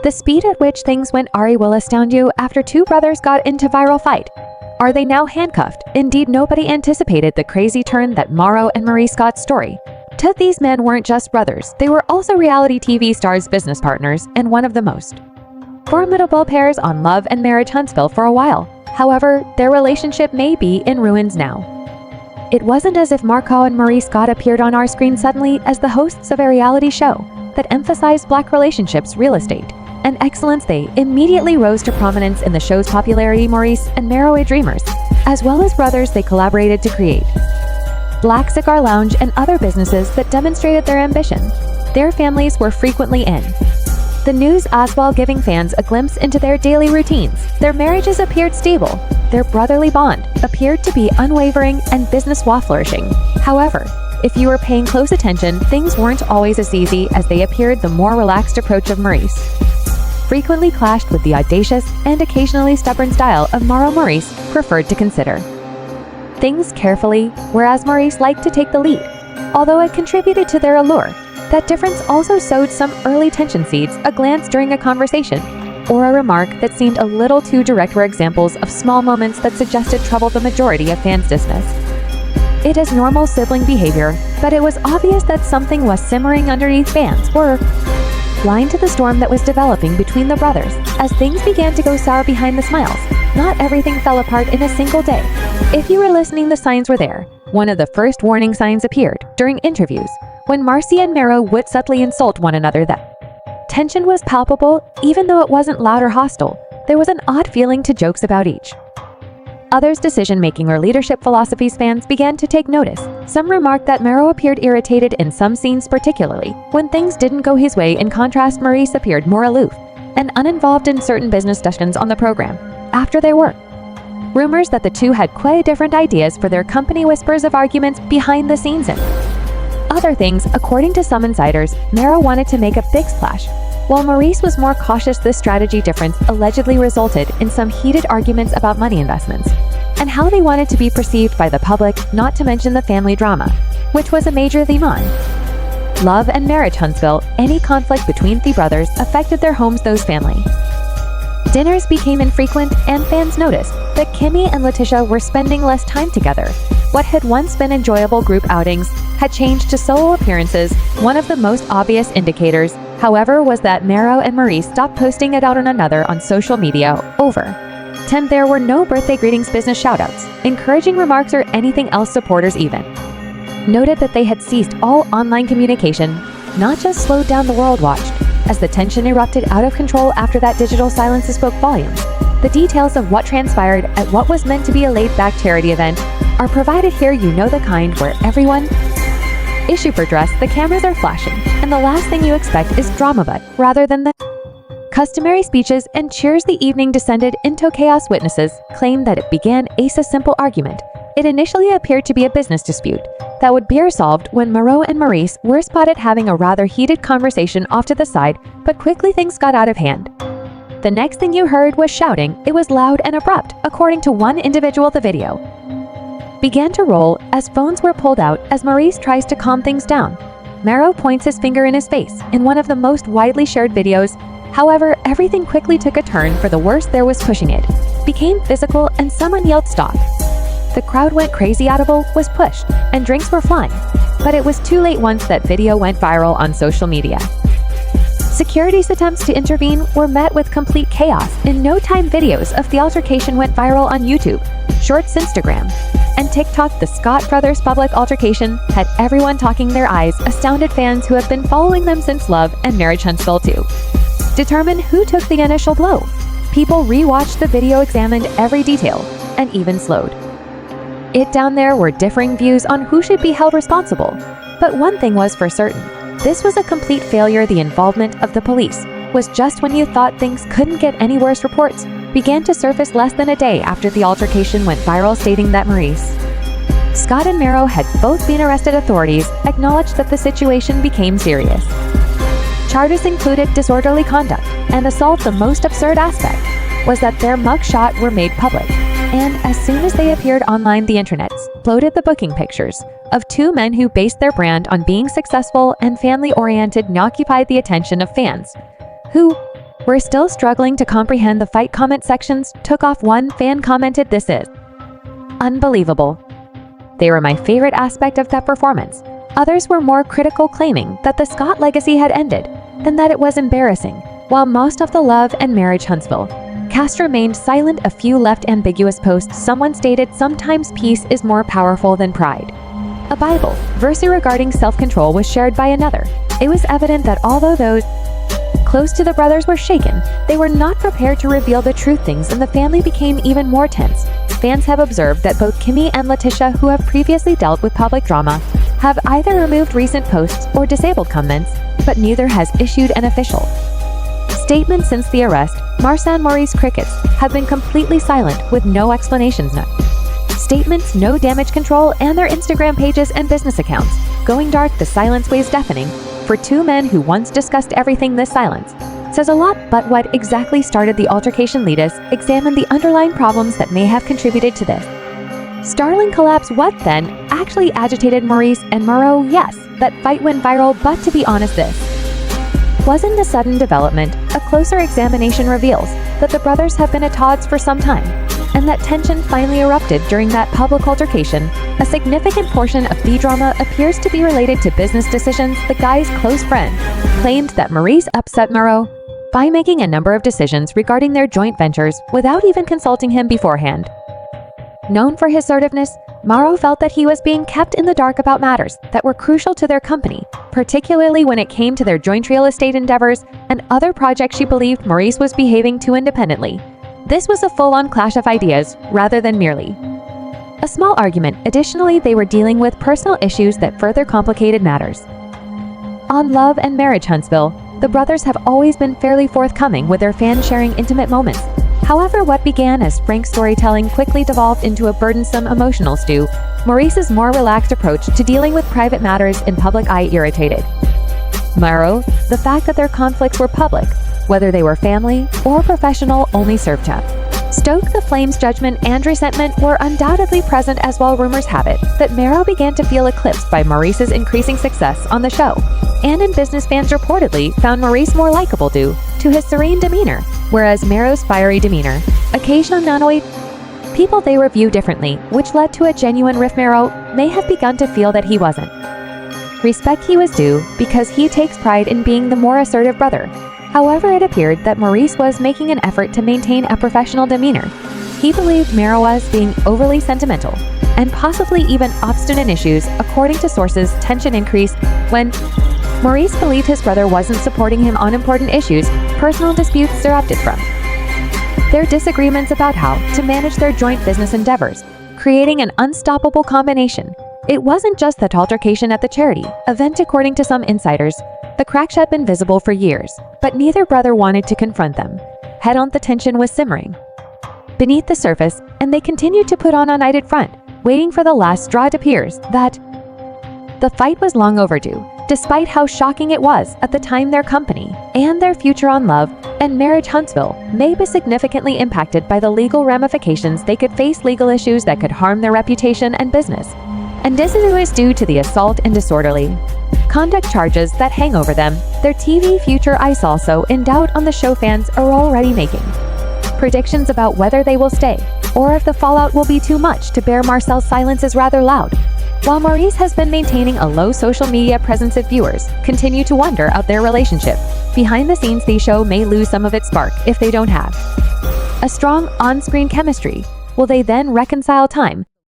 The speed at which things went will astound you after two brothers got into viral fight. Are they now handcuffed? Indeed, nobody anticipated the crazy turn that Marsau and Maurice Scott's story. These men weren't just brothers, they were also reality TV stars' business partners, and one of the most formidable pairs on Love and Marriage Huntsville for a while. However, their relationship may be in ruins now. It wasn't as if Marsau and Maurice Scott appeared on our screen suddenly as the hosts of a reality show that emphasized Black relationships, real estate, and excellence. They immediately rose to prominence in the show's popularity. Maurice and Marsau dreamers, as well as brothers they collaborated to create Black Cigar Lounge and other businesses that demonstrated their ambition. Their families were frequently in the news as well, giving fans a glimpse into their daily routines. Their marriages appeared stable, their brotherly bond appeared to be unwavering, and business was flourishing. However, if you were paying close attention, things weren't always as easy as they appeared. The more relaxed approach of Maurice frequently clashed with the audacious and occasionally stubborn style of Marsau. Maurice preferred to consider things carefully, whereas Maurice liked to take the lead. Although it contributed to their allure, that difference also sowed some early tension seeds. A glance during a conversation or a remark that seemed a little too direct were examples of small moments that suggested trouble the majority of fans dismissed it as normal sibling behavior, but it was obvious that something was simmering underneath. Fans were blind to the storm that was developing between the brothers. As things began to go sour behind the smiles, not everything fell apart in a single day. If you were listening, the signs were there. One of the first warning signs appeared during interviews when Maurice and Marsau would subtly insult one another. That tension was palpable, even though it wasn't loud or hostile. There was an odd feeling to jokes about each other's decision-making or leadership philosophies. Fans began to take notice. Some remarked that Marsau appeared irritated in some scenes, particularly when things didn't go his way. In contrast, Maurice appeared more aloof and uninvolved in certain business discussions on the program. After their work, rumors that the two had quite different ideas for their company, whispers of arguments behind the scenes and other things. According to some insiders, Marsau wanted to make a big splash, while Maurice was more cautious. This strategy difference allegedly resulted in some heated arguments about money investments and how they wanted to be perceived by the public, not to mention the family drama, which was a major theme on Love and Marriage Huntsville. Any conflict between the brothers affected their homes. Those family dinners became infrequent, and fans noticed that Kimmy and Letitia were spending less time together. What had once been enjoyable group outings had changed to solo appearances. One of the most obvious indicators, however, was that Marsau and Maurice stopped posting it out on another on social media. Over time, there were no birthday greetings, business shoutouts, encouraging remarks, or anything else. Supporters even noted that they had ceased all online communication, not just slowed down, the world watched as the tension erupted out of control. After that, digital silence spoke volumes. The details of what transpired at what was meant to be a laid-back charity event are provided here. You know, the kind where everyone is super dressed, the cameras are flashing, and the last thing you expect is drama, but rather than the customary speeches and cheers, the evening descended into chaos. Witnesses claimed that it began as a simple argument. It initially appeared to be a business dispute that would be resolved when Marsau and Maurice were spotted having a rather heated conversation off to the side, but quickly things got out of hand. The next thing you heard was shouting. It was loud and abrupt. According to one individual, the video began to roll as phones were pulled out as Maurice tries to calm things down. Marsau points his finger in his face in one of the most widely shared videos. However, everything quickly took a turn for the worse. There was pushing. It became physical and someone yelled stop. The crowd went crazy. Audible was pushed and drinks were flying, but it was too late once that video went viral on social media. Security's attempts to intervene were met with complete chaos. In no time, videos of the altercation went viral on YouTube, Shorts, Instagram, and TikTok. The Scott brothers' public altercation had everyone talking their eyes. Astounded fans who have been following them since Love and Marriage Huntsville to determine who took the initial blow. People re-watched the video, examined every detail, and even slowed it down. There were differing views on who should be held responsible, but one thing was for certain. This was a complete failure. The involvement of the police was just when you thought things couldn't get any worse. Reports began to surface less than a day after the altercation went viral, stating that Maurice Scott and Marsau had both been arrested. Authorities acknowledged that the situation became serious. Charges included disorderly conduct and assault. The most absurd aspect was that their mugshot were made public, and as soon as they appeared online, the internet exploded. The booking pictures of two men who based their brand on being successful and family-oriented occupied the attention of fans, who We're still struggling to comprehend the fight comment sections took off. One fan commented, "This is unbelievable. They were my favorite aspect of that performance." Others were more critical, claiming that the Scott legacy had ended and that it was embarrassing. While most of the love and marriage Huntsville cast remained silent, a few left ambiguous posts. Someone stated, "Sometimes peace is more powerful than pride." A Bible verse regarding self-control was shared by another. It was evident that although those close to the brothers were shaken, they were not prepared to reveal the truth. Things in the family became even more tense. Fans have observed that both Kimmy and Letitia, who have previously dealt with public drama, have either removed recent posts or disabled comments, but neither has issued an official statement since the arrest. Marsau and Maurice crickets have been completely silent, with no explanations, no statements, no damage control, and their Instagram pages and business accounts going dark. The silence weighs deafening. For two men who once discussed everything, this silence says a lot. But what exactly started the altercation? Lead us examine the underlying problems that may have contributed to this startling collapse. What then actually agitated Maurice and Marsau? Yes, that fight went viral, but to be honest, this wasn't the sudden development. A closer examination reveals that the brothers have been at odds for some time, and that tension finally erupted during that public altercation. A significant portion of the drama appears to be related to business decisions. The guy's close friend claimed that Maurice upset Marsau by making a number of decisions regarding their joint ventures without even consulting him beforehand. Known for his assertiveness, Marsau felt that he was being kept in the dark about matters that were crucial to their company, particularly when it came to their joint real estate endeavors and other projects. She believed Maurice was behaving too independently. This was a full-on clash of ideas rather than merely a small argument. Additionally, they were dealing with personal issues that further complicated matters. On Love and Marriage Huntsville, the brothers have always been fairly forthcoming with their fans, sharing intimate moments. However, what began as frank storytelling quickly devolved into a burdensome emotional stew. Maurice's more relaxed approach to dealing with private matters in public eye irritated Marsau. The fact that their conflicts were public, whether they were family or professional, only served to stoke the flames. Judgment and resentment were undoubtedly present as well. Rumors have it that Marsau began to feel eclipsed by Maurice's increasing success on the show, and in business, fans reportedly found Maurice more likable due to his serene demeanor, whereas Marsau's fiery demeanor occasionally annoyed people. They were viewed differently, which led to a genuine rift. Marsau may have begun to feel that he wasn't respect he was due because he takes pride in being the more assertive brother. However, it appeared that Maurice was making an effort to maintain a professional demeanor. He believed Marsau was being overly sentimental and possibly even obstinate in issues. According to sources, tension increased when Maurice believed his brother wasn't supporting him on important issues. Personal disputes erupted from their disagreements about how to manage their joint business endeavors, creating an unstoppable combination. It wasn't just that altercation at the charity event. According to some insiders, the cracks had been visible for years, but neither brother wanted to confront them head-on. The tension was simmering beneath the surface, and they continued to put on a united front, waiting for the last straw. It appears that the fight was long overdue, despite how shocking it was at the time. Their company and their future on Love and Marriage Huntsville may be significantly impacted by the legal ramifications. They could face legal issues that could harm their reputation and business, and this is due to the assault and disorderly conduct charges that hang over them. Their TV future is also in doubt. On the show, fans are already making predictions about whether they will stay or if the fallout will be too much to bear. Marsau's silence is rather loud, while Maurice has been maintaining a low social media presence. If viewers continue to wonder about their relationship behind the scenes, the show may lose some of its spark if they don't have a strong on-screen chemistry. Will they then reconcile? Time